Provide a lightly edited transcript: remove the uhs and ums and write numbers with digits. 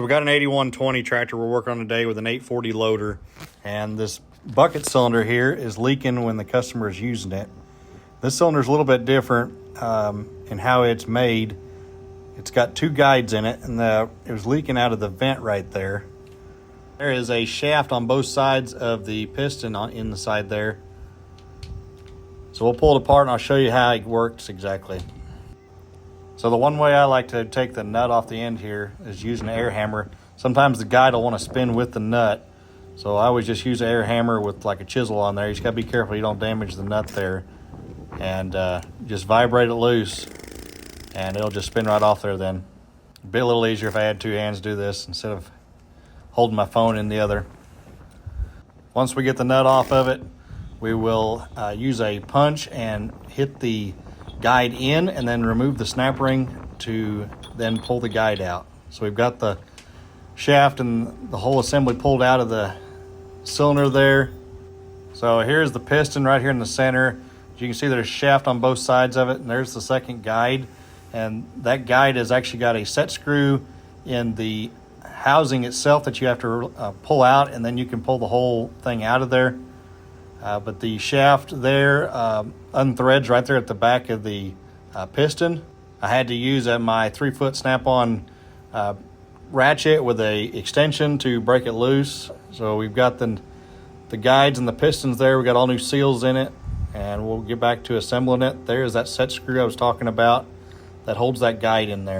So we got an 8120 tractor we're working on today with an 840 loader, and this bucket cylinder here is leaking when the customer is using it. This cylinder is a little bit different in how it's made. It's got two guides in it, and it was leaking out of the vent right there. There is a shaft on both sides of the piston in the side there. So we'll pull it apart and I'll show you how it works exactly. So the one way I like to take the nut off the end here is using an air hammer. Sometimes the guide will want to spin with the nut, so I always just use an air hammer with like a chisel on there. You just got to be careful you don't damage the nut there, and just vibrate it loose and it'll just spin right off there then. It'd be a little easier if I had two hands to do this instead of holding my phone in the other. Once we get the nut off of it, we will use a punch and hit the guide in and then remove the snap ring to then pull the guide out. So we've got the shaft and the whole assembly pulled out of the cylinder there. So here's the piston right here in the center. As you can see, there's a shaft on both sides of it, and there's the second guide. And that guide has actually got a set screw in the housing itself that you have to pull out, and then you can pull the whole thing out of there. But the shaft there unthreads right there at the back of the piston. I had to use my 3-foot snap-on ratchet with a extension to break it loose. So we've got the guides and the pistons there. We got all new seals in it, and we'll get back to assembling it. There's that set screw I was talking about that holds that guide in there.